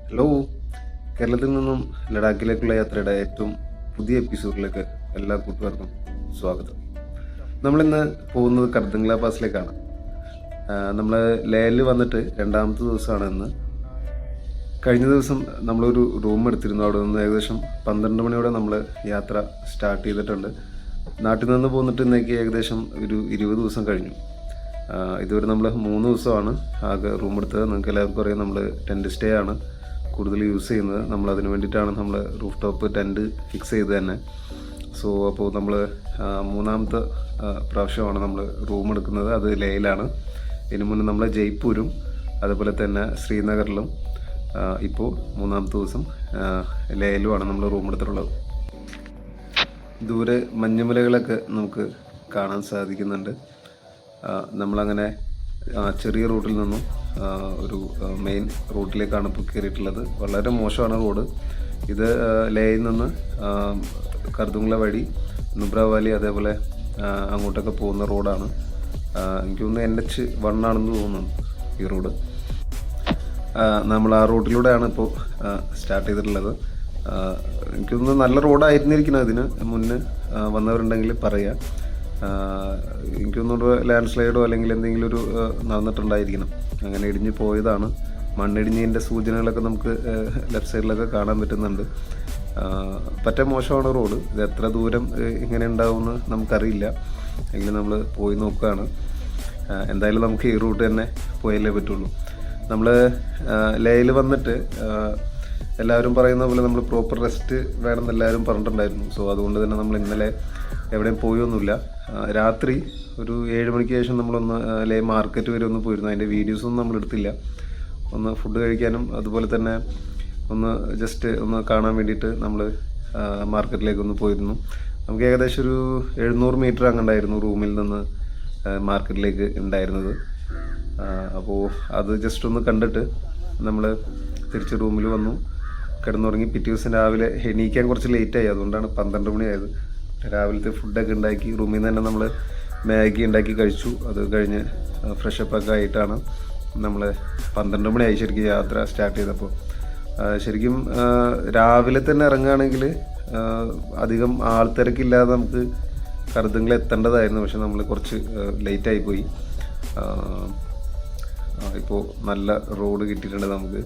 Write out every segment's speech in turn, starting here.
Hello, കേരളത്തിൽ നിന്നും ലഡാക്കിലേക്കുള്ള യാത്രയുടെ ഏറ്റവും പുതിയ എപ്പിസോഡിലേക്ക് എല്ലാ കൂട്ടുകാർക്കും സ്വാഗതം. നമ്മളിന്ന് പോകുന്നത് കർദംഗ്ല പാസിലേക്കാണ്. നമ്മൾ ലേയിൽ വന്നിട്ട് രണ്ടാമത്തെ ദിവസമാണ് ഇന്ന്. കഴിഞ്ഞ ദിവസം നമ്മളൊരു റൂം എടുത്തിരുന്നു. അവിടെ നിന്ന് ഏകദേശം 12 മണിയോടെ നമ്മൾ യാത്ര സ്റ്റാർട്ട് ചെയ്തിട്ടുണ്ട്. നാട്ടിൽ നിന്ന് പോന്നിട്ട് ഇന്നേക്ക് ഏകദേശം ഒരു 20 ദിവസം കഴിഞ്ഞു. ഇതുവരെ നമ്മൾ 3 ദിവസമാണ് ആകെ റൂം എടുത്തത്. നിങ്ങൾക്ക് എല്ലാവർക്കും അറിയാം, നമ്മൾ ടെൻറ്റ് സ്റ്റേ ആണ് കൂടുതൽ യൂസ് ചെയ്യുന്നത്. നമ്മൾ അതിന് വേണ്ടിയിട്ടാണ് നമ്മൾ റൂഫ് ടോപ്പ് ടെൻറ്റ് ഫിക്സ് ചെയ്ത് തന്നെ. അപ്പോൾ നമ്മൾ മൂന്നാമത്തെ പ്രാവശ്യമാണ് നമ്മൾ റൂം എടുക്കുന്നത്. അത് ലേയിലാണ്. ഇതിനു മുന്നേ നമ്മൾ ജയ്പൂരും അതുപോലെ തന്നെ ശ്രീനഗറിലും, ഇപ്പോൾ മൂന്നാമത്തെ ദിവസം ലേയിലുമാണ് നമ്മൾ റൂം എടുത്തിട്ടുള്ളത്. ദൂരെ മഞ്ഞുമലകളൊക്കെ നമുക്ക് കാണാൻ സാധിക്കുന്നുണ്ട്. നമ്മളങ്ങനെ ചെറിയ റൂട്ടിൽ നിന്നും ഒരു മെയിൻ റൂട്ടിലേക്കാണ് ഇപ്പോൾ കയറിയിട്ടുള്ളത്. വളരെ മോശമാണ് റോഡ്. ഇത് ലേയിൽ നിന്ന് കർദുംഗ്ല വഴി നുബ്ര വാലി അതേപോലെ അങ്ങോട്ടൊക്കെ പോകുന്ന റോഡാണ്. എനിക്ക് തോന്നുന്നു NH1 ആണെന്ന് തോന്നുന്നു ഈ റോഡ്. നമ്മൾ ആ റൂട്ടിലൂടെയാണ് ഇപ്പോൾ സ്റ്റാർട്ട് ചെയ്തിട്ടുള്ളത്. എനിക്ക് തോന്നുന്നു നല്ല റോഡായിരുന്നിരിക്കണം. അതിന് മുന്നേ വന്നവരുണ്ടെങ്കിൽ പറയാം. എനിക്ക് തോന്നുന്നു ലാൻഡ് സ്ലൈഡോ അല്ലെങ്കിൽ എന്തെങ്കിലും ഒരു നടന്നിട്ടുണ്ടായിരിക്കണം. അങ്ങനെ ഇടിഞ്ഞ് പോയതാണ്. മണ്ണിടിഞ്ഞതിൻ്റെ സൂചനകളൊക്കെ നമുക്ക് ലെഫ്റ്റ് സൈഡിലൊക്കെ കാണാൻ പറ്റുന്നുണ്ട്. പറ്റേ മോശമാണ് റോഡ്. ഇത് എത്ര ദൂരം ഇങ്ങനെ ഉണ്ടാവുമെന്ന് നമുക്കറിയില്ല. എങ്കിലും നമ്മൾ പോയി നോക്കുകയാണ്. എന്തായാലും നമുക്ക് ഈ റൂട്ട് തന്നെ പോയാലേ പറ്റുള്ളൂ. നമ്മൾ ലേയിൽ വന്നിട്ട് എല്ലാവരും പറയുന്ന പോലെ നമ്മൾ പ്രോപ്പർ റെസ്റ്റ് വേണമെന്ന് എല്ലാവരും പറഞ്ഞിട്ടുണ്ടായിരുന്നു. അതുകൊണ്ട് തന്നെ നമ്മൾ ഇന്നലെ എവിടെയും പോയൊന്നുമില്ല. രാത്രി ഒരു 7 മണിക്ക് ശേഷം നമ്മളൊന്ന് ലേ മാർക്കറ്റ് വരെ ഒന്ന് പോയിരുന്നു. അതിൻ്റെ വീഡിയോസൊന്നും നമ്മൾ എടുത്തില്ല. ഒന്ന് ഫുഡ് കഴിക്കാനും അതുപോലെ തന്നെ ഒന്ന് ജസ്റ്റ് ഒന്ന് കാണാൻ വേണ്ടിയിട്ട് നമ്മൾ മാർക്കറ്റിലേക്കൊന്ന് പോയിരുന്നു. നമുക്ക് ഏകദേശം ഒരു 700 മീറ്റർ അങ്ങണ്ടായിരുന്നു റൂമിൽ നിന്ന് മാർക്കറ്റിലേക്ക് ഉണ്ടായിരുന്നത്. അപ്പോൾ അത് ജസ്റ്റ് ഒന്ന് കണ്ടിട്ട് നമ്മൾ തിരിച്ച് റൂമിൽ വന്നു, കിടന്നുറങ്ങി. പിറ്റേ ദിവസം രാവിലെ എണീക്കാൻ കുറച്ച് ലേറ്റായി. അതുകൊണ്ടാണ് 12 മണിയായത്. രാവിലത്തെ ഫുഡൊക്കെ ഉണ്ടാക്കി റൂമിൽ നിന്ന് തന്നെ നമ്മൾ മാഗി ഉണ്ടാക്കി കഴിച്ചു. അത് കഴിഞ്ഞ് ഫ്രഷപ്പൊക്കെ ആയിട്ടാണ് നമ്മൾ 12 മണിയായി ശരിക്കും യാത്ര സ്റ്റാർട്ട് ചെയ്തപ്പോൾ. ശരിക്കും രാവിലെ തന്നെ ഇറങ്ങുകയാണെങ്കിൽ അധികം ആൾത്തിരക്കില്ലാതെ നമുക്ക് കർദംഗ്ല എത്തേണ്ടതായിരുന്നു. പക്ഷെ നമ്മൾ കുറച്ച് ലേറ്റായി പോയി. ഇപ്പോൾ നല്ല റോഡ് കിട്ടിയിട്ടുണ്ട് നമുക്ക്.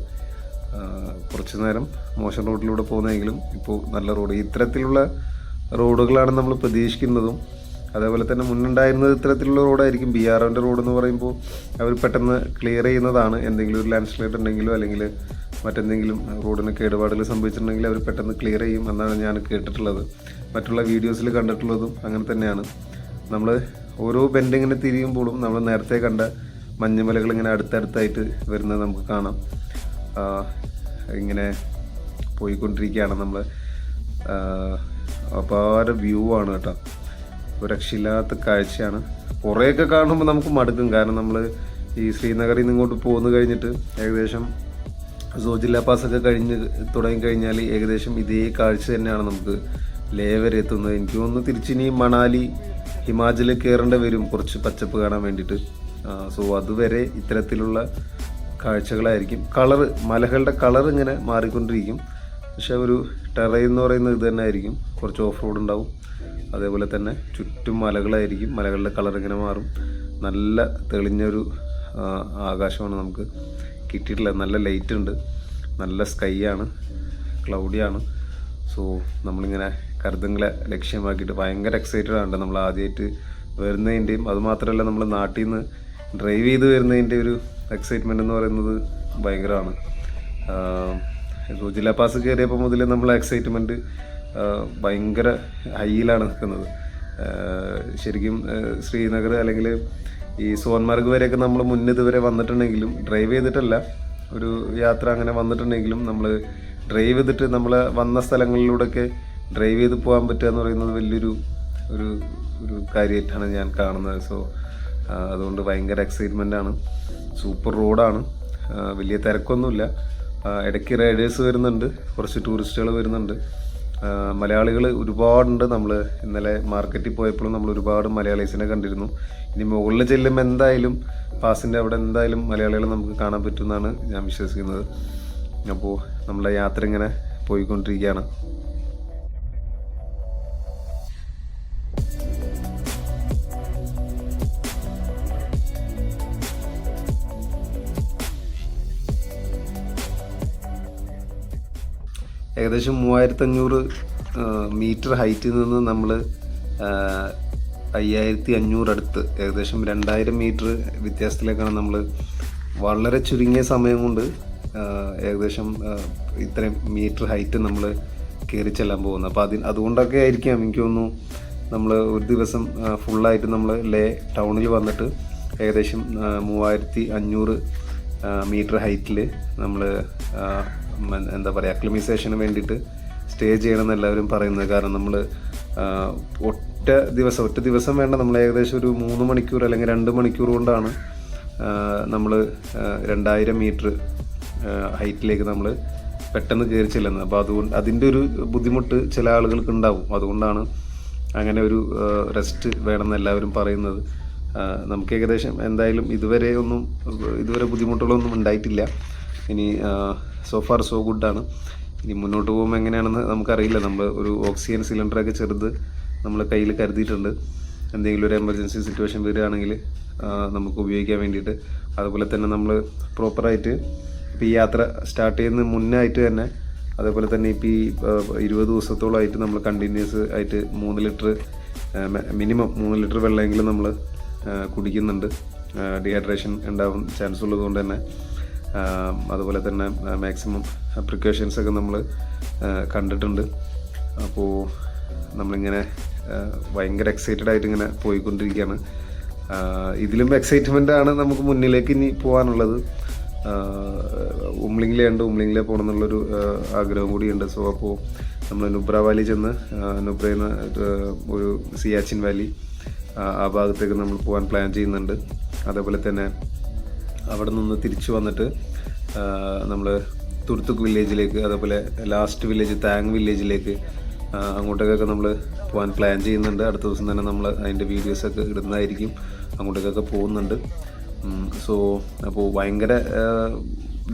കുറച്ച് നേരം മോശം റോഡിലൂടെ പോകുന്നതെങ്കിലും ഇപ്പോൾ നല്ല റോഡ്. ഇത്തരത്തിലുള്ള റോഡുകളാണ് നമ്മൾ പ്രതീക്ഷിക്കുന്നതും. അതേപോലെ തന്നെ മുന്നുണ്ടായിരുന്നത് ഇത്തരത്തിലുള്ള റോഡായിരിക്കും. BROൻ്റെ റോഡ് എന്ന് പറയുമ്പോൾ അവർ പെട്ടെന്ന് ക്ലിയർ ചെയ്യുന്നതാണ്. എന്തെങ്കിലും ഒരു ലാൻഡ് സ്ലൈഡ് ഉണ്ടെങ്കിലോ അല്ലെങ്കിൽ മറ്റെന്തെങ്കിലും റോഡിന് കേടുപാടുകൾ സംഭവിച്ചിട്ടുണ്ടെങ്കിൽ അവർ പെട്ടെന്ന് ക്ലിയർ ചെയ്യും എന്നാണ് ഞാൻ കേട്ടിട്ടുള്ളത്. മറ്റുള്ള വീഡിയോസിൽ കണ്ടിട്ടുള്ളതും അങ്ങനെ തന്നെയാണ്. നമ്മൾ ഓരോ ബെൻഡിങ്ങിനെ തിരിയുമ്പോഴും നമ്മൾ നേരത്തെ കണ്ട മഞ്ഞുമലകൾ ഇങ്ങനെ അടുത്തടുത്തായിട്ട് വരുന്നത് നമുക്ക് കാണാം. ഇങ്ങനെ പോയിക്കൊണ്ടിരിക്കുകയാണ് നമ്മൾ. അപാര വ്യൂ ആണ് കേട്ടോ. ഒരു രക്ഷയില്ലാത്ത കാഴ്ചയാണ്. കുറേയൊക്കെ കാണുമ്പോൾ നമുക്ക് മടുക്കും. കാരണം നമ്മൾ ഈ ശ്രീനഗറിൽ നിന്ന് ഇങ്ങോട്ട് പോന്നു കഴിഞ്ഞിട്ട് ഏകദേശം സോജില്ല പാസ്സൊക്കെ തുടങ്ങിക്കഴിഞ്ഞാൽ ഏകദേശം ഇതേ കാഴ്ച തന്നെയാണ് നമുക്ക് ലേ വരെ എത്തുന്നത്. എനിക്ക് തോന്നുന്നു തിരിച്ചിനി മണാലി ഹിമാചൽ കയറേണ്ടി വരും കുറച്ച് പച്ചപ്പ് കാണാൻ വേണ്ടിയിട്ട്. അതുവരെ ഇത്തരത്തിലുള്ള കാഴ്ചകളായിരിക്കും. മലകളുടെ കളർ ഇങ്ങനെ മാറിക്കൊണ്ടിരിക്കും. പക്ഷെ ഒരു ടെറൈൻ എന്ന് പറയുന്നത് ഇത് തന്നെ ആയിരിക്കും. കുറച്ച് ഓഫ് റോഡ് ഉണ്ടാവും. അതേപോലെ തന്നെ ചുറ്റും മലകളായിരിക്കും. മലകളുടെ കളർ ഇങ്ങനെ മാറും. നല്ല തെളിഞ്ഞൊരു ആകാശമാണ് നമുക്ക് കിട്ടിയിട്ടുള്ളത്. നല്ല ലൈറ്റ് ഉണ്ട്, നല്ല സ്കൈ ആണ്, ക്ലൗഡിയാണ്. നമ്മളിങ്ങനെ കർദംഗ്ല ലക്ഷ്യമാക്കിയിട്ട് ഭയങ്കര എക്സൈറ്റഡ് ആണ്. നമ്മൾ ആദ്യമായിട്ട് വരുന്നതിൻ്റെയും അതുമാത്രമല്ല നമ്മൾ നാട്ടിൽ നിന്ന് ഡ്രൈവ് ചെയ്ത് വരുന്നതിൻ്റെ ഒരു എക്സൈറ്റ്മെൻ്റ് എന്ന് പറയുന്നത് ഭയങ്കരമാണ്. ജില്ലാ പാസ് കയറിയപ്പോൾ മുതൽ നമ്മൾ എക്സൈറ്റ്മെൻറ്റ് ഭയങ്കര ഹൈയിലാണ് നിൽക്കുന്നത്. ശരിക്കും ശ്രീനഗർ അല്ലെങ്കിൽ ഈ സോൻമാർഗ് വരെയൊക്കെ നമ്മൾ മുന്നേ ഇതുവരെ വന്നിട്ടുണ്ടെങ്കിലും ഡ്രൈവ് ചെയ്തിട്ടല്ല, ഒരു യാത്ര അങ്ങനെ വന്നിട്ടുണ്ടെങ്കിലും നമ്മൾ ഡ്രൈവ് ചെയ്തിട്ട് നമ്മൾ വന്ന സ്ഥലങ്ങളിലൂടെയൊക്കെ ഡ്രൈവ് ചെയ്ത് പോകാൻ പറ്റുക എന്ന് പറയുന്നത് വലിയൊരു ഒരു കാര്യമായിട്ടാണ് ഞാൻ കാണുന്നത്. അതുകൊണ്ട് ഭയങ്കര എക്സൈറ്റ്മെൻ്റാണ്. സൂപ്പർ റോഡാണ്. വലിയ തിരക്കൊന്നുമില്ല. ഇടയ്ക്ക് റൈഡേഴ്സ് വരുന്നുണ്ട്, കുറച്ച് ടൂറിസ്റ്റുകൾ വരുന്നുണ്ട്. മലയാളികൾ ഒരുപാടുണ്ട്. നമ്മൾ ഇന്നലെ മാർക്കറ്റിൽ പോയപ്പോഴും നമ്മൾ ഒരുപാട് മലയാളീസിനെ കണ്ടിരുന്നു. ഇനി മുകളിൽ ചെല്ലുമ്പോൾ എന്തായാലും പാസിൻ്റെ അവിടെ എന്തായാലും മലയാളികളെ നമുക്ക് കാണാൻ പറ്റുമെന്നാണ് ഞാൻ വിശ്വസിക്കുന്നത്. അപ്പോൾ നമ്മളെ യാത്ര ഇങ്ങനെ പോയിക്കൊണ്ടിരിക്കുകയാണ്. ഏകദേശം 3500 മീറ്റർ ഹൈറ്റിൽ നിന്ന് നമ്മൾ 5500 അടുത്ത് ഏകദേശം 2000 മീറ്റർ വ്യത്യാസത്തിലേക്കാണ് നമ്മൾ വളരെ ചുരുങ്ങിയ സമയം കൊണ്ട് ഏകദേശം ഇത്രയും മീറ്റർ ഹൈറ്റ് നമ്മൾ കയറി ചെല്ലാൻ പോകുന്നത്. അപ്പോൾ അതുകൊണ്ടൊക്കെ ആയിരിക്കാം എനിക്ക് തോന്നുന്നു നമ്മൾ ഒരു ദിവസം ഫുള്ളായിട്ട് നമ്മൾ ലേ ടൗണിൽ വന്നിട്ട് ഏകദേശം 3500 മീറ്റർ ഹൈറ്റിൽ നമ്മൾ എന്താ പറയുക അക്ലിമൈസേഷന് വേണ്ടിയിട്ട് സ്റ്റേ ചെയ്യണമെന്ന് എല്ലാവരും പറയുന്നത്. കാരണം നമ്മൾ ഒറ്റ ദിവസം വേണ്ട, നമ്മൾ ഏകദേശം ഒരു 3 മണിക്കൂർ അല്ലെങ്കിൽ 2 മണിക്കൂർ കൊണ്ടാണ് നമ്മൾ 2000 മീറ്റർ ഹൈറ്റിലേക്ക് നമ്മൾ പെട്ടെന്ന് കയറി ചെല്ലുന്നത്. അപ്പോൾ അതുകൊണ്ട് അതിൻ്റെ ഒരു ബുദ്ധിമുട്ട് ചില ആളുകൾക്ക് ഉണ്ടാവും. അതുകൊണ്ടാണ് അങ്ങനെ ഒരു റെസ്റ്റ് വേണമെന്ന് എല്ലാവരും പറയുന്നത്. നമുക്ക് ഏകദേശം എന്തായാലും ഇതുവരെ ബുദ്ധിമുട്ടുകളൊന്നും ഉണ്ടായിട്ടില്ല. ഇനി സോ ഫാർ സോ ഗുഡാണ്. ഇനി മുന്നോട്ട് പോകുമ്പോൾ എങ്ങനെയാണെന്ന് നമുക്കറിയില്ല. നമ്മൾ ഒരു ഓക്സിജൻ സിലിണ്ടറൊക്കെ ചെറുത് നമ്മൾ കയ്യിൽ കരുതിയിട്ടുണ്ട്. എന്തെങ്കിലും ഒരു എമർജൻസി സിറ്റുവേഷൻ വരികയാണെങ്കിൽ നമുക്ക് ഉപയോഗിക്കാൻ വേണ്ടിയിട്ട്. അതുപോലെ തന്നെ നമ്മൾ പ്രോപ്പറായിട്ട് ഇപ്പോൾ ഈ യാത്ര സ്റ്റാർട്ട് ചെയ്യുന്ന മുന്നായിട്ട് തന്നെ, അതേപോലെ തന്നെ ഇപ്പോൾ ഈ 20 ദിവസത്തോളമായിട്ട് നമ്മൾ കണ്ടിന്യൂസ് ആയിട്ട് 3 ലിറ്റർ മിനിമം 3 ലിറ്റർ വെള്ളമെങ്കിലും നമ്മൾ കുടിക്കുന്നുണ്ട്. ഡീഹൈഡ്രേഷൻ ഉണ്ടാവാൻ ചാൻസ് ഉള്ളതുകൊണ്ട് തന്നെ. അതുപോലെ തന്നെ മാക്സിമം പ്രിക്കോഷൻസൊക്കെ നമ്മൾ കണ്ടിട്ടുണ്ട്. അപ്പോൾ നമ്മളിങ്ങനെ ഭയങ്കര എക്സൈറ്റഡ് ആയിട്ട് ഇങ്ങനെ പോയിക്കൊണ്ടിരിക്കുകയാണ്. ഇതിലും എക്സൈറ്റ്മെൻ്റ് ആണ് നമുക്ക് മുന്നിലേക്ക് ഇനി പോകാനുള്ളത്. ഉംലിംഗ്ലെ പോകണം എന്നുള്ളൊരു ആഗ്രഹം കൂടിയുണ്ട്. സോ അപ്പോൾ നമ്മൾ നുബ്ര വാലി ചെന്ന് നുബ്രയിൽ നിന്ന് ഒരു സിയാച്ചിൻ വാലി ആ ഭാഗത്തേക്ക് നമ്മൾ പോകാൻ പ്ലാൻ ചെയ്യുന്നുണ്ട്. അതേപോലെ തന്നെ അവിടെ നിന്ന് തിരിച്ചു വന്നിട്ട് നമ്മൾ തുർത്തുക്ക് വില്ലേജിലേക്ക്, അതേപോലെ ലാസ്റ്റ് വില്ലേജ് താങ് വില്ലേജിലേക്ക് അങ്ങോട്ടേക്കൊക്കെ നമ്മൾ പോകാൻ പ്ലാൻ ചെയ്യുന്നുണ്ട്. അടുത്ത ദിവസം തന്നെ നമ്മൾ അതിൻ്റെ വീഡിയോസൊക്കെ ഇടുന്നതായിരിക്കും. അങ്ങോട്ടേക്കൊക്കെ പോകുന്നുണ്ട്. സോ അപ്പോൾ ഭയങ്കര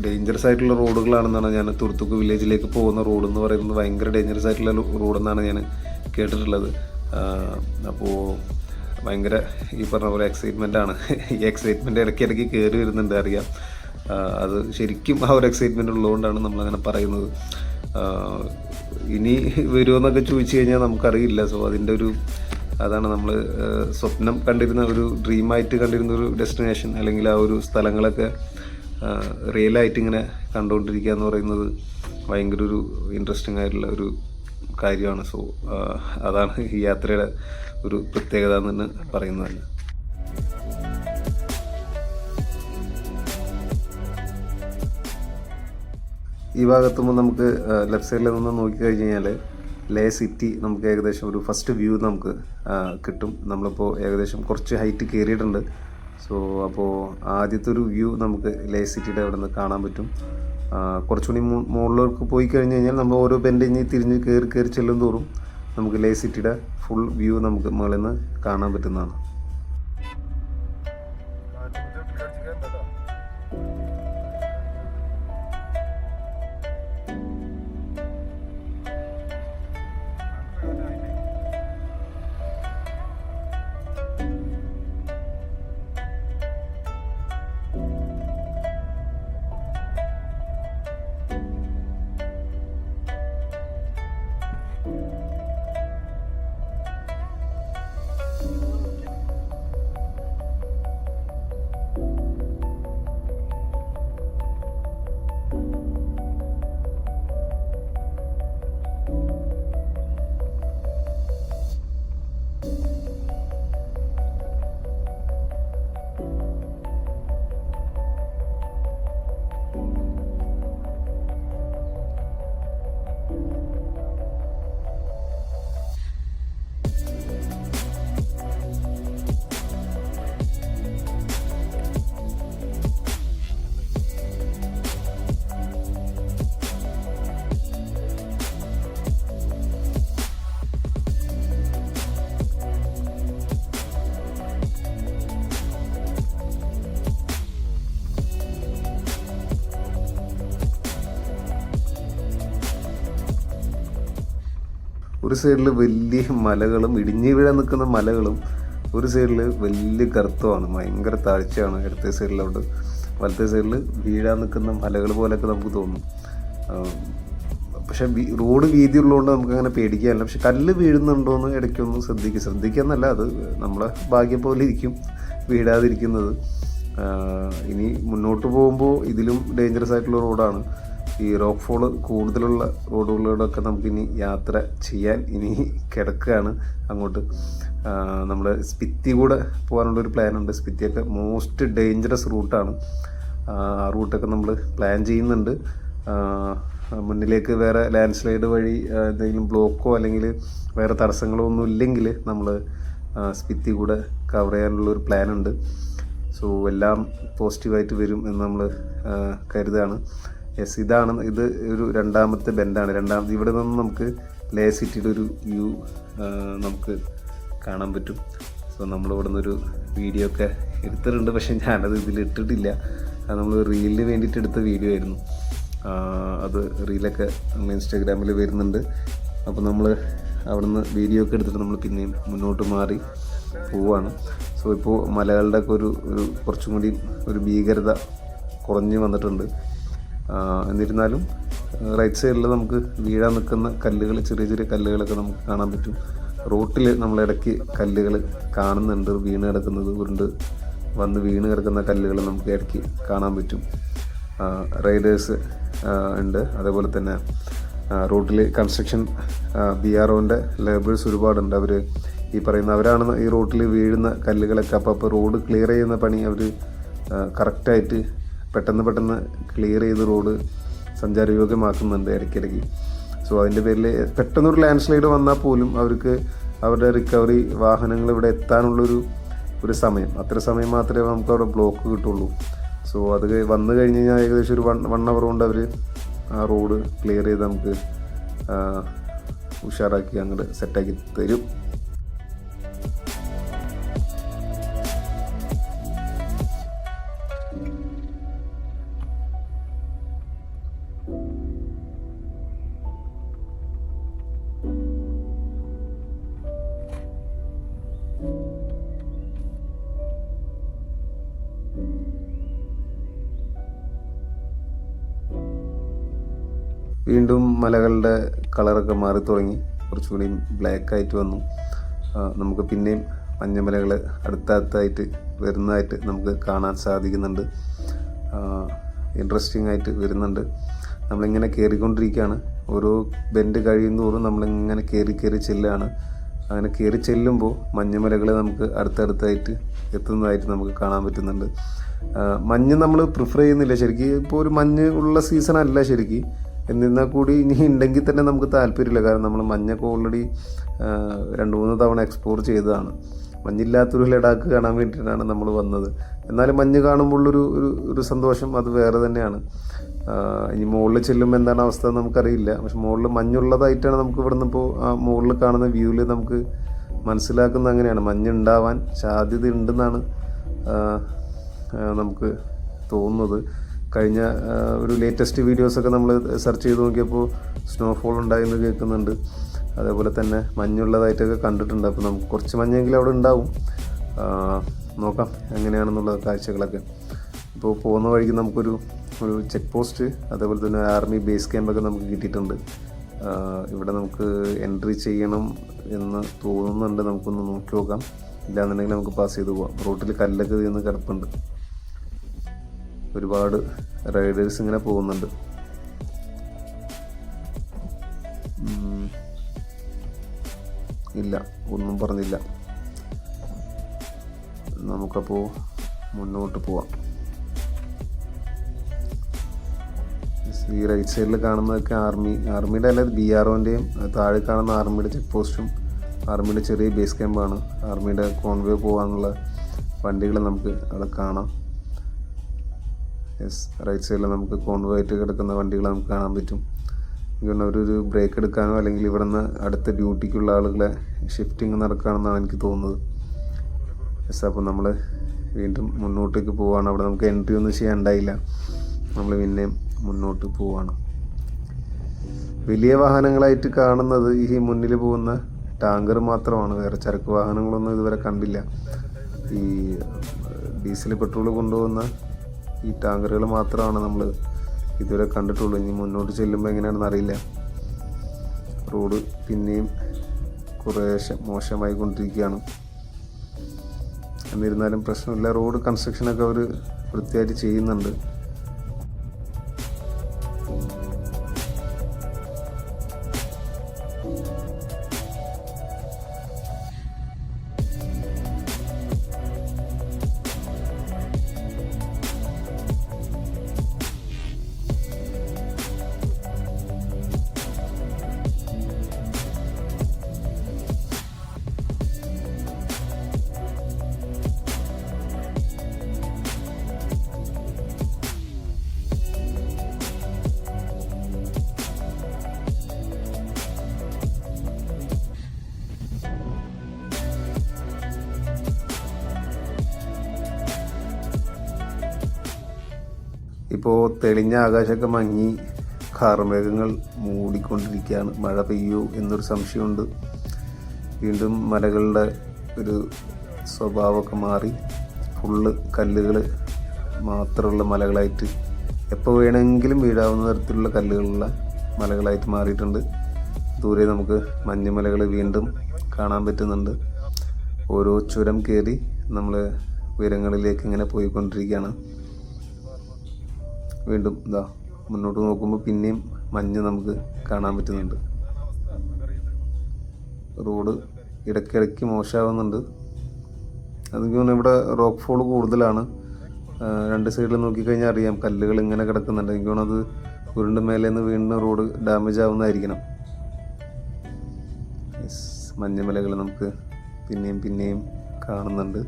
ഡേഞ്ചറസ് ആയിട്ടുള്ള റോഡുകളാണെന്നാണ് ഞാൻ തുർത്തുക്ക് വില്ലേജിലേക്ക് പോകുന്ന റോഡ് എന്ന് പറയുന്നത്. ഭയങ്കര ഡേഞ്ചറസ് ആയിട്ടുള്ള റോഡെന്നാണ് ഞാൻ കേട്ടിട്ടുള്ളത്. അപ്പോൾ ഭയങ്കര ഈ പറഞ്ഞ പോലെ എക്സൈറ്റ്മെൻ്റ് ആണ്. ഈ എക്സൈറ്റ്മെൻറ്റ് ഇടയ്ക്കിടയ്ക്ക് കയറി വരുന്നുണ്ട്, അറിയാം. അത് ശരിക്കും ആ ഒരു എക്സൈറ്റ്മെൻ്റ് ഉള്ളതുകൊണ്ടാണ് നമ്മളങ്ങനെ പറയുന്നത്. ഇനി വരുമോയെന്നൊക്കെ ചോദിച്ചു കഴിഞ്ഞാൽ നമുക്കറിയില്ല. സോ അതാണ് നമ്മൾ സ്വപ്നം കണ്ടിരുന്ന ഒരു ഡ്രീമായിട്ട് കണ്ടിരുന്ന ഒരു ഡെസ്റ്റിനേഷൻ, അല്ലെങ്കിൽ ആ ഒരു സ്ഥലങ്ങളൊക്കെ റിയലായിട്ട് ഇങ്ങനെ കണ്ടുകൊണ്ടിരിക്കുക എന്ന് പറയുന്നത് ഭയങ്കര ഒരു ഇൻട്രസ്റ്റിംഗ് ആയിട്ടുള്ള ഒരു കാര്യമാണ്. സോ അതാണ് ഈ യാത്രയുടെ ഒരു പ്രത്യേകത എന്ന് പറയുന്നത് തന്നെ. ഈ ഭാഗത്തുമ്പോൾ നമുക്ക് ലെഫ്റ്റ് സൈഡിൽ നിന്ന് നോക്കിക്കഴിഞ്ഞ് കഴിഞ്ഞാൽ ലേ സിറ്റി നമുക്ക് ഏകദേശം ഒരു ഫസ്റ്റ് വ്യൂ നമുക്ക് കിട്ടും. നമ്മളിപ്പോൾ ഏകദേശം കുറച്ച് ഹൈറ്റ് കയറിയിട്ടുണ്ട്. സോ അപ്പോൾ ആദ്യത്തെ ഒരു വ്യൂ നമുക്ക് ലേ സിറ്റിയുടെ അവിടെ നിന്ന് കാണാൻ പറ്റും. കുറച്ചുകൂടി മുകളിലേക്ക് പോയി കഴിഞ്ഞ് കഴിഞ്ഞാൽ നമ്മൾ ഓരോ ബെൻഡിഞ്ഞ് തിരിഞ്ഞ് കയറി ചെല്ലും തോറും നമുക്ക് ലേ സിറ്റിയുടെ ഫുൾ വ്യൂ നമുക്ക് മുകളിൽ നിന്ന് കാണാൻ പറ്റുന്നതാണ്. ഒരു സൈഡിൽ വലിയ മലകളും ഇടിഞ്ഞു വീഴാൻ നിൽക്കുന്ന മലകളും, ഒരു സൈഡിൽ വലിയ ഗർത്തമാണ്, ഭയങ്കര താഴ്ചയാണ്. ഇടത്തെ സൈഡിലോട്ട് വലത്തെ സൈഡിൽ വീഴാൻ നിൽക്കുന്ന മലകൾ പോലെയൊക്കെ നമുക്ക് തോന്നും. പക്ഷേ റോഡ് വീതിയുള്ളതുകൊണ്ട് നമുക്കങ്ങനെ പേടിക്കാനില്ല. പക്ഷെ കല്ല് വീഴുന്നുണ്ടോയെന്ന് ഇടയ്ക്കൊന്ന് ശ്രദ്ധിക്കാന്നല്ല, അത് നമ്മളെ ഭാഗ്യം പോലെ ഇരിക്കും വീഴാതിരിക്കുന്നത്. ഇനി മുന്നോട്ട് പോകുമ്പോൾ ഇതിലും ഡേഞ്ചറസ് ആയിട്ടുള്ള റോഡാണ്. ഈ റോക്ക് ഫോള് കൂടുതലുള്ള റോഡുകളിലൂടെയൊക്കെ നമുക്കിനി യാത്ര ചെയ്യാൻ ഇനി കിടക്കുകയാണ്. അങ്ങോട്ട് നമ്മൾ സ്പിത്തി കൂടെ പോകാനുള്ളൊരു പ്ലാനുണ്ട്. സ്പിത്തിയൊക്കെ മോസ്റ്റ് ഡേഞ്ചറസ് റൂട്ടാണ്. ആ റൂട്ടൊക്കെ നമ്മൾ പ്ലാൻ ചെയ്യുന്നുണ്ട്. മുന്നിലേക്ക് വേറെ ലാൻഡ് സ്ലൈഡ് വഴി എന്തെങ്കിലും ബ്ലോക്കോ അല്ലെങ്കിൽ വേറെ തടസ്സങ്ങളോ ഒന്നും ഇല്ലെങ്കിൽ നമ്മൾ സ്പിത്തി കൂടെ കവർ ചെയ്യാനുള്ളൊരു പ്ലാനുണ്ട്. സോ എല്ലാം പോസിറ്റീവായിട്ട് വരും എന്ന് നമ്മൾ കരുതാണ്. യെസ്, ഇത് ഒരു രണ്ടാമത്തെ ബെൻഡാണ്. ഇവിടെ നിന്ന് നമുക്ക് ലേ സിറ്റിയുടെ ഒരു വ്യൂ നമുക്ക് കാണാൻ പറ്റും. സോ നമ്മളിവിടെ നിന്നൊരു വീഡിയോ ഒക്കെ എടുത്തിട്ടുണ്ട്. പക്ഷേ ഞാനത് ഇതിലിട്ടിട്ടില്ല. അത് നമ്മൾ റീലിന് വേണ്ടിയിട്ട് എടുത്ത വീഡിയോ ആയിരുന്നു. അത് റീലൊക്കെ നമ്മൾ ഇൻസ്റ്റാഗ്രാമിൽ വരുന്നുണ്ട്. അപ്പോൾ നമ്മൾ അവിടെ നിന്ന് വീഡിയോ ഒക്കെ എടുത്തിട്ട് നമ്മൾ പിന്നെയും മുന്നോട്ട് മാറി പോവുകയാണ്. സോ ഇപ്പോൾ മലകളുടെ ഒക്കെ ഒരു കുറച്ചും കൂടി ഒരു ഭീകരത കുറഞ്ഞ് വന്നിട്ടുണ്ട്. എന്നിരുന്നാലും റൈറ്റ് സൈഡിൽ നമുക്ക് വീഴാൻ നിൽക്കുന്ന കല്ലുകൾ, ചെറിയ ചെറിയ കല്ലുകളൊക്കെ നമുക്ക് കാണാൻ പറ്റും. റോട്ടിൽ നമ്മളിടയ്ക്ക് കല്ലുകൾ കാണുന്നുണ്ട് വീണ് കിടക്കുന്നത്. വന്ന് വീണ് കിടക്കുന്ന കല്ലുകൾ നമുക്ക് ഇടയ്ക്ക് കാണാൻ പറ്റും. റൈഡേഴ്സ് ഉണ്ട്. അതേപോലെ തന്നെ റോഡിൽ കൺസ്ട്രക്ഷൻ BROൻ്റെ ലേബേഴ്സ് ഒരുപാടുണ്ട്. അവർ ഈ അവരാണ് ഈ റോഡിൽ വീഴുന്ന കല്ലുകളൊക്കെ അപ്പോൾ റോഡ് ക്ലിയർ ചെയ്യുന്ന പണി അവർ കറക്റ്റായിട്ട് പെട്ടെന്ന് ക്ലിയർ ചെയ്ത് റോഡ് സഞ്ചാരയോഗ്യമാക്കുന്നുണ്ട് ഇടയ്ക്കിടയ്ക്ക്. സോ അതിൻ്റെ പേരിൽ പെട്ടെന്നൊരു ലാൻഡ് സ്ലൈഡ് വന്നാൽ പോലും അവർക്ക് അവരുടെ റിക്കവറി വാഹനങ്ങൾ ഇവിടെ എത്താനുള്ളൊരു സമയം, അത്ര സമയം മാത്രമേ നമുക്ക് അവിടെ ബ്ലോക്ക് കിട്ടുള്ളൂ. സോ അത് വന്നു കഴിഞ്ഞ് കഴിഞ്ഞാൽ ഏകദേശം ഒരു 1 hour കൊണ്ട് അവർ ആ റോഡ് ക്ലിയർ ചെയ്ത് നമുക്ക് ഉഷാറാക്കി അങ്ങോട്ട് സെറ്റാക്കി തരും. വീണ്ടും മലകളുടെ കളറൊക്കെ മാറി തുടങ്ങി, കുറച്ചുകൂടി ബ്ലാക്കായിട്ട് വന്നു. നമുക്ക് പിന്നെയും മഞ്ഞമലകൾ അടുത്തടുത്തായിട്ട് വരുന്നതായിട്ട് നമുക്ക് കാണാൻ സാധിക്കുന്നുണ്ട്. ഇൻട്രസ്റ്റിംഗ് ആയിട്ട് വരുന്നുണ്ട്. നമ്മളിങ്ങനെ കയറിക്കൊണ്ടിരിക്കുകയാണ്. ഓരോ ബെൻഡ് കഴിയുന്നതോറും നമ്മളിങ്ങനെ കയറി ചെല്ലുകയാണ്. അങ്ങനെ കയറി ചെല്ലുമ്പോൾ മഞ്ഞമലകൾ നമുക്ക് അടുത്തടുത്തായിട്ട് എത്തുന്നതായിട്ട് നമുക്ക് കാണാൻ പറ്റുന്നുണ്ട്. മഞ്ഞ് നമ്മൾ പ്രിഫർ ചെയ്യുന്നില്ല ശരിക്കും. ഇപ്പോൾ ഒരു മഞ്ഞ് ഉള്ള സീസണല്ല ശരിക്കും. എന്നിരുന്നാൽ കൂടി ഇനി ഉണ്ടെങ്കിൽ തന്നെ നമുക്ക് താല്പര്യമില്ല. കാരണം നമ്മൾ മഞ്ഞൊക്കെ ഓൾറെഡി 2-3 തവണ എക്സ്പ്ലോർ ചെയ്തതാണ്. മഞ്ഞില്ലാത്തൊരു ലഡാക്ക് കാണാൻ വേണ്ടിയിട്ടാണ് നമ്മൾ വന്നത്. എന്നാലും മഞ്ഞ് കാണുമ്പോഴുള്ളൊരു ഒരു സന്തോഷം അത് വേറെ തന്നെയാണ്. ഇനി മുകളിൽ ചെല്ലുമ്പോൾ എന്താണ് അവസ്ഥ നമുക്കറിയില്ല. പക്ഷെ മുകളിൽ മഞ്ഞുള്ളതായിട്ടാണ് നമുക്ക് ഇവിടെ നിന്ന് ഇപ്പോൾ ആ മുകളിൽ കാണുന്ന വ്യൂവിൽ നമുക്ക് മനസ്സിലാക്കുന്നത് അങ്ങനെയാണ്. മഞ്ഞുണ്ടാവാൻ സാധ്യത ഉണ്ടെന്നാണ് നമുക്ക് തോന്നുന്നത്. കഴിഞ്ഞ ഒരു ലേറ്റസ്റ്റ് വീഡിയോസൊക്കെ നമ്മൾ സെർച്ച് ചെയ്ത് നോക്കിയപ്പോൾ സ്നോഫോൾ ഉണ്ടായെന്ന് കേൾക്കുന്നുണ്ട്. അതേപോലെ തന്നെ മഞ്ഞുള്ളതായിട്ടൊക്കെ കണ്ടിട്ടുണ്ട്. അപ്പോൾ നമുക്ക് കുറച്ച് മഞ്ഞെങ്കിലും അവിടെ ഉണ്ടാവും. നോക്കാം എങ്ങനെയാണെന്നുള്ള കാഴ്ചകളൊക്കെ. ഇപ്പോൾ പോകുന്ന വഴിക്ക് നമുക്കൊരു ചെക്ക് പോസ്റ്റ്, അതേപോലെ തന്നെ ആർമി ബേസ് ക്യാമ്പൊക്കെ നമുക്ക് കിട്ടിയിട്ടുണ്ട്. ഇവിടെ നമുക്ക് എൻട്രി ചെയ്യണം എന്ന് തോന്നുന്നുണ്ട്. നമുക്കൊന്ന് നോക്കി നോക്കാം. ഇല്ലാന്നുണ്ടെങ്കിൽ നമുക്ക് പാസ് ചെയ്ത് പോകാം. റോട്ടിൽ കല്ലൊക്കെ തീർന്ന് കിടപ്പുണ്ട്. ഒരുപാട് റൈഡേഴ്സ് ഇങ്ങനെ പോകുന്നുണ്ട്. ഇല്ല, ഒന്നും പറഞ്ഞില്ല. നമുക്കപ്പോൾ മുന്നോട്ട് പോവാം. ഈ റൈറ്റ് സൈഡിൽ കാണുന്നതൊക്കെ ആർമിയുടെ അല്ല, BROൻ്റെയും താഴെ കാണുന്ന ആർമിയുടെ ചെക്ക് പോസ്റ്റും ആർമിയുടെ ചെറിയ ബേസ് ക്യാമ്പാണ്. ആർമിയുടെ കോൺവേ പോകാനുള്ള വണ്ടികൾ നമുക്ക് അവിടെ കാണാം. യെസ്, റൈറ്റ് സൈഡിൽ നമുക്ക് കോൺവേ ആയിട്ട് കിടക്കുന്ന വണ്ടികൾ നമുക്ക് കാണാൻ പറ്റും. ഇങ്ങനെ ഒരു ബ്രേക്ക് എടുക്കാനോ അല്ലെങ്കിൽ ഇവിടെ നിന്ന് അടുത്ത ഡ്യൂട്ടിക്കുള്ള ആളുകളെ ഷിഫ്റ്റിംഗ് നടക്കുകയാണെന്നാണ് എനിക്ക് തോന്നുന്നത്. യെസ്, അപ്പോൾ നമ്മൾ വീണ്ടും മുന്നോട്ടേക്ക് പോവുകയാണ്. അവിടെ നമുക്ക് എൻട്രി ഒന്നും ചെയ്യാനുണ്ടായില്ല. നമ്മൾ പിന്നെയും മുന്നോട്ട് പോവുകയാണ്. വലിയ വാഹനങ്ങളായിട്ട് കാണുന്നത് ഈ മുന്നിൽ പോകുന്ന ടാങ്കർ മാത്രമാണ്. വേറെ ചരക്ക് വാഹനങ്ങളൊന്നും ഇതുവരെ കണ്ടില്ല. ഈ ഡീസൽ പെട്രോൾ കൊണ്ടുപോകുന്ന ഈ ടാങ്കറുകൾ മാത്രമാണ് നമ്മൾ ഇതുവരെ കണ്ടിട്ടുള്ളൂ. ഇനി മുന്നോട്ട് ചെല്ലുമ്പോൾ എങ്ങനെയാണെന്ന് അറിയില്ല. റോഡ് പിന്നെയും കുറേശ്ശെ മോശമായി കൊണ്ടിരിക്കുകയാണ്. എന്നിരുന്നാലും പ്രശ്നമില്ല. റോഡ് കൺസ്ട്രക്ഷനൊക്കെ അവർ വൃത്തിയായിട്ട് ചെയ്യുന്നുണ്ട്. ഇപ്പോൾ തെളിഞ്ഞ ആകാശമൊക്കെ മങ്ങി കാർമേഘങ്ങൾ മൂടിക്കൊണ്ടിരിക്കുകയാണ്. മഴ പെയ്യൂ എന്നൊരു സംശയമുണ്ട്. വീണ്ടും മലകളുടെ ഒരു സ്വഭാവമൊക്കെ മാറി ഫുള്ള് കല്ലുകൾ മാത്രമുള്ള മലകളായിട്ട്, എപ്പോൾ വേണമെങ്കിലും വീഴാവുന്ന തരത്തിലുള്ള കല്ലുകളുള്ള മലകളായിട്ട് മാറിയിട്ടുണ്ട്. ദൂരെ നമുക്ക് മഞ്ഞുമലകൾ വീണ്ടും കാണാൻ പറ്റുന്നുണ്ട്. ഓരോ ചുരം കയറി നമ്മൾ ഉയരങ്ങളിലേക്ക് ഇങ്ങനെ പോയിക്കൊണ്ടിരിക്കുകയാണ്. വീണ്ടും ഇതാ മുന്നോട്ട് നോക്കുമ്പോൾ പിന്നെയും മഞ്ഞ് നമുക്ക് കാണാൻ പറ്റുന്നുണ്ട്. റോഡ് ഇടയ്ക്കിടയ്ക്ക് മോശമാവുന്നുണ്ട്. അതെനിക്ക് തോന്നുന്നു ഇവിടെ റോക്ക് ഫോൾ കൂടുതലാണ്. രണ്ട് സൈഡിൽ നോക്കിക്കഴിഞ്ഞാൽ അറിയാം കല്ലുകൾ ഇങ്ങനെ കിടക്കുന്നുണ്ട്. എനിക്ക് തോന്നുന്നത് ഉരുണ്ട് മേലെ നിന്ന് വീണ്ടും റോഡ് ഡാമേജ് ആവുന്നതായിരിക്കണം. മഞ്ഞുമലകൾ നമുക്ക് പിന്നെയും കാണുന്നുണ്ട്.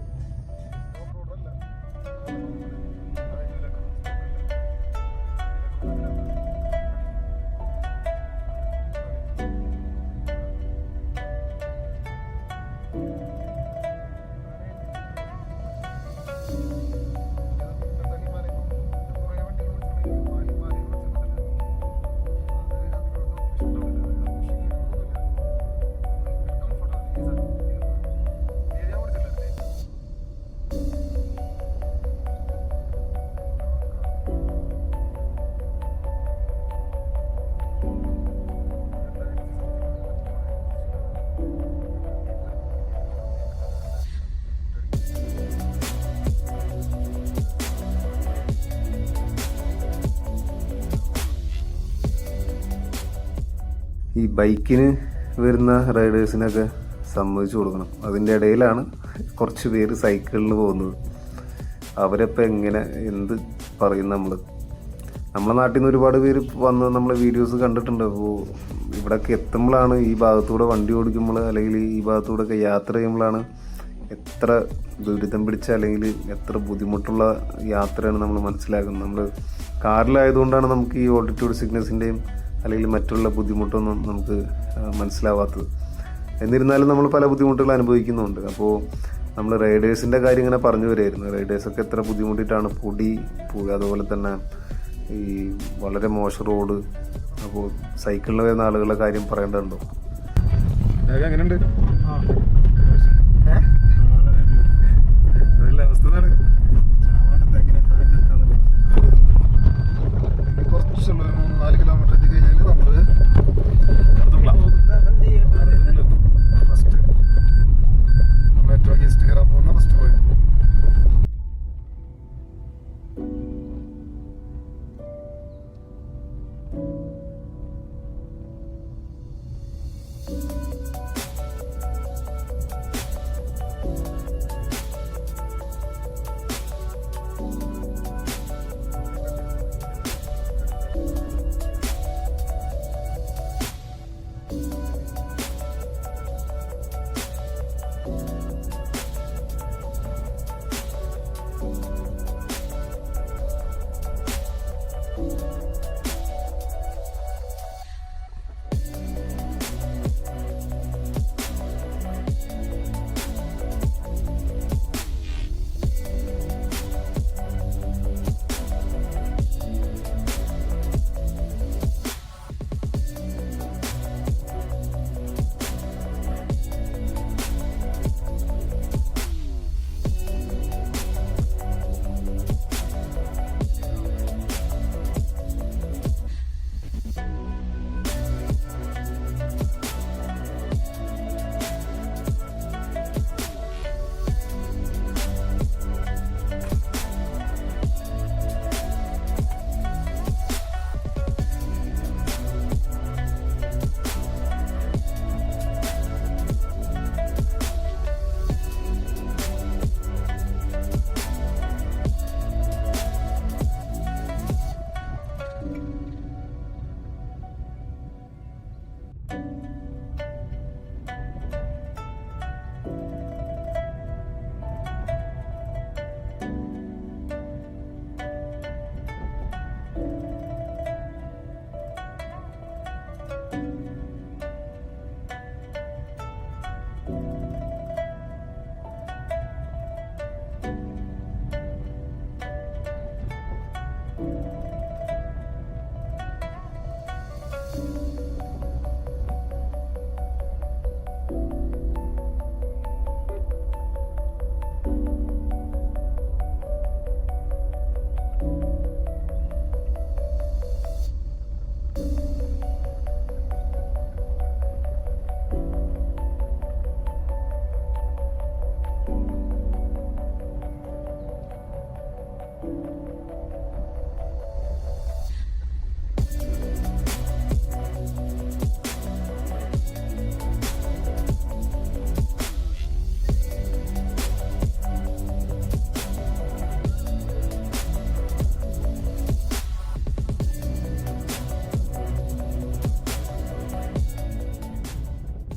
ഈ ബൈക്കിന് വരുന്ന റൈഡേഴ്സിനൊക്കെ സമ്മതിച്ചു കൊടുക്കണം. അതിൻ്റെ ഇടയിലാണ് കുറച്ച് പേര് സൈക്കിളിൽ പോകുന്നത്. അവരപ്പോൾ എങ്ങനെ എന്ത് പറയും? നമ്മളെ നാട്ടിൽ നിന്ന് ഒരുപാട് പേര് വന്ന് നമ്മളെ വീഡിയോസ് കണ്ടിട്ടുണ്ട്. അപ്പോൾ ഇവിടെയൊക്കെ എത്തുമ്പോഴാണ്, ഈ ഭാഗത്തൂടെ വണ്ടി ഓടിക്കുമ്പോൾ അല്ലെങ്കിൽ ഈ ഭാഗത്തൂടെയൊക്കെ യാത്ര ചെയ്യുമ്പോഴാണ് എത്ര ദുരിതം പിടിച്ച അല്ലെങ്കിൽ എത്ര ബുദ്ധിമുട്ടുള്ള യാത്രയാണ് നമ്മൾ മനസ്സിലാക്കുന്നത്. നമ്മൾ കാറിലായതുകൊണ്ടാണ് നമുക്ക് ഈ ഓൾട്ടിറ്റ്യൂഡ് സിക്നസിൻ്റെയും അല്ലെങ്കിൽ മറ്റുള്ള ബുദ്ധിമുട്ടൊന്നും നമുക്ക് മനസ്സിലാവാത്തത്. എന്നിരുന്നാലും നമ്മൾ പല ബുദ്ധിമുട്ടുകൾ അനുഭവിക്കുന്നുണ്ട്. അപ്പോൾ നമ്മൾ റൈഡേഴ്സിൻ്റെ കാര്യം ഇങ്ങനെ പറഞ്ഞു വരികയായിരുന്നു. റൈഡേഴ്സൊക്കെ എത്ര ബുദ്ധിമുട്ടിയിട്ടാണ് പൊടി പോവുക, അതുപോലെ തന്നെ ഈ വളരെ മോശം റോഡ്. അപ്പോൾ സൈക്കിളിൽ വരുന്ന ആളുകളുടെ കാര്യം പറയേണ്ടതുണ്ടോ? എങ്ങനെയുണ്ട് അവസ്ഥ? കുറച്ചുള്ള 4 കിലോമീറ്റർ എത്തിക്കഴിഞ്ഞാൽ നമ്മൾ ഫസ്റ്റ് നമ്മൾ ഏറ്റവും ഗസ്റ്റ് കയറാൻ പോകുന്ന ഫസ്റ്റ് പോയിന്റ്.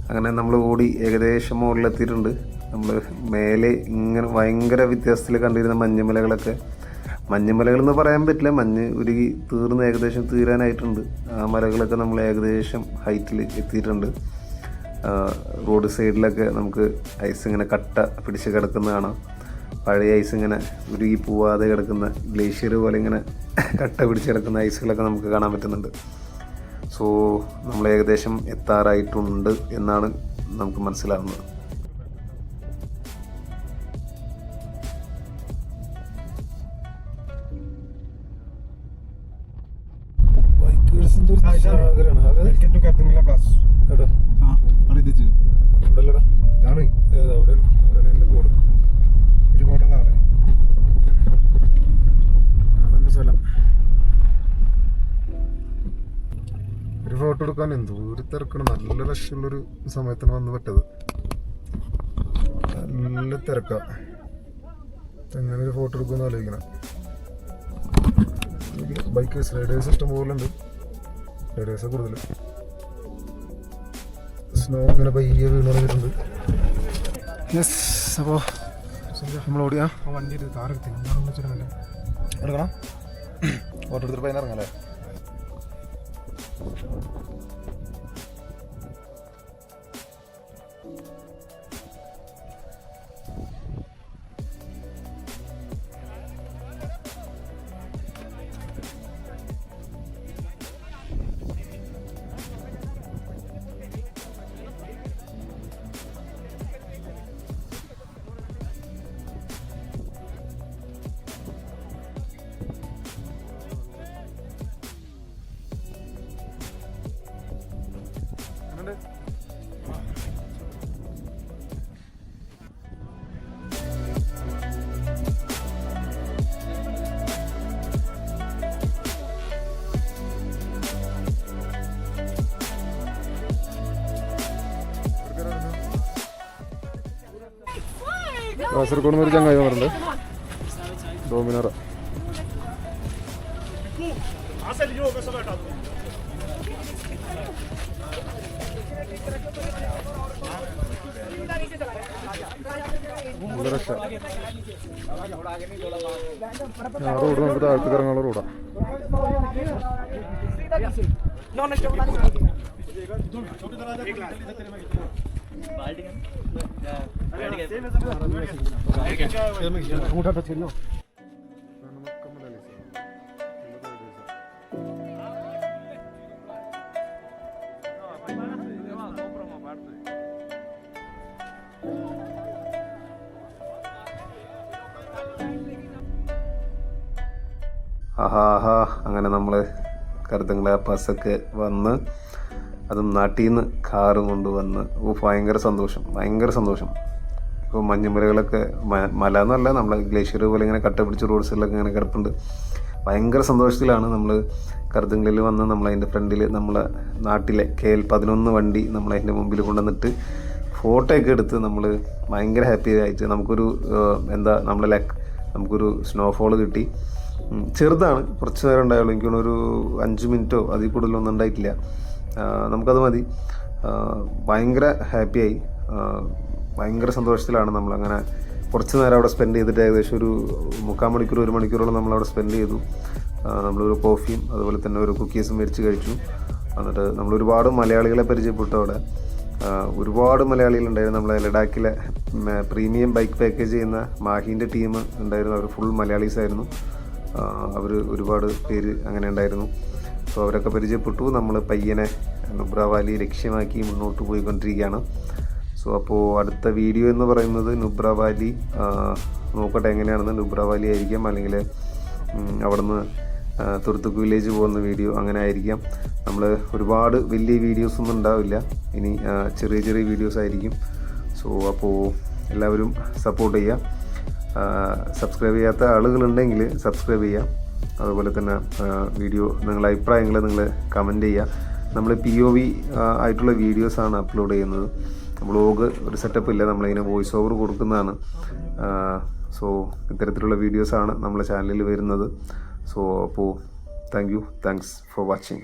അങ്ങനെ നമ്മൾ ഓടി ഏകദേശം മുകളിലെത്തിയിട്ടുണ്ട്. നമ്മൾ മേലെ ഇങ്ങനെ ഭയങ്കര വ്യത്യാസത്തിൽ കണ്ടിരുന്ന മഞ്ഞുമലകളൊക്കെ, മഞ്ഞുമലകൾ എന്ന് പറയാൻ പറ്റില്ല, മഞ്ഞ് ഉരുകി തീർന്ന് ഏകദേശം തീരാനായിട്ടുണ്ട്. ആ മലകളൊക്കെ നമ്മൾ ഏകദേശം ഹൈറ്റിൽ എത്തിയിട്ടുണ്ട്. റോഡ് സൈഡിലൊക്കെ നമുക്ക് ഐസ് ഇങ്ങനെ കട്ട പിടിച്ച് കിടക്കുന്ന കാണാം. പഴയ ഐസ് ഇങ്ങനെ ഉരുകി പോവാതെ കിടക്കുന്ന ഗ്ലേഷ്യർ പോലെ ഇങ്ങനെ കട്ട പിടിച്ച് കിടക്കുന്ന ഐസുകളൊക്കെ നമുക്ക് കാണാൻ പറ്റുന്നുണ്ട്. സോ നമ്മൾ ഏകദേശം എത്താറായിട്ടുണ്ട് എന്നാണ് നമുക്ക് മനസ്സിലാവുന്നത്. ഒരു ഫോട്ടോ എടുക്കാൻ എന്തോരം തിരക്കണം. നല്ല റഷുള്ളൊരു സമയത്താണ് വന്ന് പെട്ടത്. നല്ല തിരക്ക. എങ്ങനെ ഒരു ഫോട്ടോ എടുക്കുമെന്ന് ആലോചിക്കണം. ബൈക്കേഴ്സ് റൈഡേഴ്സ് ഇഷ്ടം പോലെ ഉണ്ട്. റൈഡേഴ്സ് കൂടുതൽ. സ്നോ ഇങ്ങനെ പയ്യെ വീണിറങ്ങിയിട്ടുണ്ട്. യെസ്, അപ്പോൾ നമ്മൾ ഓടിയാ വണ്ടി കാർ എടുത്തില്ല എടുക്കണം. ഫോട്ടോ എടുത്തിട്ട് പയ്യനെ ഇറങ്ങാം അല്ലേ? കാസർഗോഡ് നിന്ന് ഒരു ചങ്ങായി വന്നിട്ടുണ്ട്. ഡോമിനർ റോഡ് നമുക്ക് താഴത്തേക്ക് ഇറങ്ങാനുള്ള റോഡാ. അങ്ങനെ നമ്മൾ കരുതങ്ങള പാസ്സൊക്കെ വന്ന്, അതും നാട്ടിൽ നിന്ന് കാറും കൊണ്ടുവന്ന്, ഭയങ്കര സന്തോഷം. ഇപ്പോൾ മഞ്ഞുമലകളൊക്കെ മല എന്നല്ല, നമ്മളെ ഗ്ലേഷ്യർ പോലെ ഇങ്ങനെ കട്ട പിടിച്ച് റോഡ് സൈഡിലൊക്കെ ഇങ്ങനെ കിടപ്പുണ്ട്. ഭയങ്കര സന്തോഷത്തിലാണ് നമ്മൾ കരുതങ്ങളിൽ വന്ന് നമ്മളതിൻ്റെ ഫ്രണ്ടിൽ നമ്മളെ നാട്ടിലെ KL11 വണ്ടി നമ്മളതിൻ്റെ മുമ്പിൽ കൊണ്ടുവന്നിട്ട് ഫോട്ടോ ഒക്കെ എടുത്ത് നമ്മൾ ഭയങ്കര ഹാപ്പി ആയിട്ട് നമുക്കൊരു നമുക്കൊരു സ്നോഫോൾ കിട്ടി. ചെറുതാണ്, കുറച്ച് നേരം ഉണ്ടായുള്ളൂ. എനിക്ക് ഒരു 5 മിനിറ്റോ അതിൽ കൂടുതലൊന്നും ഉണ്ടായിട്ടില്ല. നമുക്കത് മതി. ഭയങ്കര ഹാപ്പിയായി, ഭയങ്കര സന്തോഷത്തിലാണ് നമ്മളങ്ങനെ കുറച്ച് നേരം അവിടെ സ്പെൻഡ് ചെയ്തിട്ട്. ഏകദേശം ഒരു 3/4 മണിക്കൂർ 1 മണിക്കൂറോളം നമ്മളവിടെ സ്പെൻഡ് ചെയ്തു. നമ്മളൊരു കോഫിയും അതുപോലെ തന്നെ ഒരു കുക്കീസും മേടിച്ച് കഴിച്ചു. എന്നിട്ട് നമ്മളൊരുപാട് മലയാളികളെ പരിചയപ്പെട്ടു അവിടെ. ഒരുപാട് മലയാളികളുണ്ടായിരുന്നു. നമ്മളെ ലഡാക്കിലെ പ്രീമിയം ബൈക്ക് പാക്കേജ് ചെയ്യുന്ന മാഹീൻ്റെ ടീം ഉണ്ടായിരുന്നു. അവർ ഫുൾ മലയാളീസായിരുന്നു. അവർ ഒരുപാട് പേര് അങ്ങനെ ഉണ്ടായിരുന്നു. സോ അവരൊക്കെ പരിചയപ്പെട്ടു. നമ്മൾ പയ്യനെ നുബ്ര വാലി ലക്ഷ്യമാക്കി മുന്നോട്ട് പോയിക്കൊണ്ടിരിക്കുകയാണ്. സോ അപ്പോൾ അടുത്ത വീഡിയോ എന്ന് പറയുന്നത് നുബ്ര വാലി, നോക്കട്ടെ എങ്ങനെയാണെന്ന്. നുബ്ര വാലി ആയിരിക്കാം, അല്ലെങ്കിൽ അവിടുന്ന് തുർത്തുക്ക് വില്ലേജ് പോകുന്ന വീഡിയോ അങ്ങനെ ആയിരിക്കാം. നമ്മൾ ഒരുപാട് വലിയ വീഡിയോസൊന്നും ഉണ്ടാവില്ല ഇനി, ചെറിയ ചെറിയ വീഡിയോസ് ആയിരിക്കും. സോ അപ്പോൾ എല്ലാവരും സപ്പോർട്ട് ചെയ്യുക. സബ്സ്ക്രൈബ് ചെയ്യാത്ത ആളുകളുണ്ടെങ്കിൽ സബ്സ്ക്രൈബ് ചെയ്യുക. അതുപോലെ തന്നെ വീഡിയോ നിങ്ങളുടെ അഭിപ്രായങ്ങൾ നിങ്ങൾ കമൻറ്റ് ചെയ്യുക. നമ്മൾ POV ആയിട്ടുള്ള വീഡിയോസാണ് അപ്ലോഡ് ചെയ്യുന്നത്. വ്ളോഗ് ഒരു സെറ്റപ്പ് ഇല്ല, നമ്മളിങ്ങനെ വോയിസ് ഓവർ കൊടുക്കുന്നതാണ്. സോ ഇത്തരത്തിലുള്ള വീഡിയോസാണ് നമ്മളെ ചാനലിൽ വരുന്നത്. സോ അപ്പോൾ താങ്ക്സ് ഫോർ വാച്ചിങ്.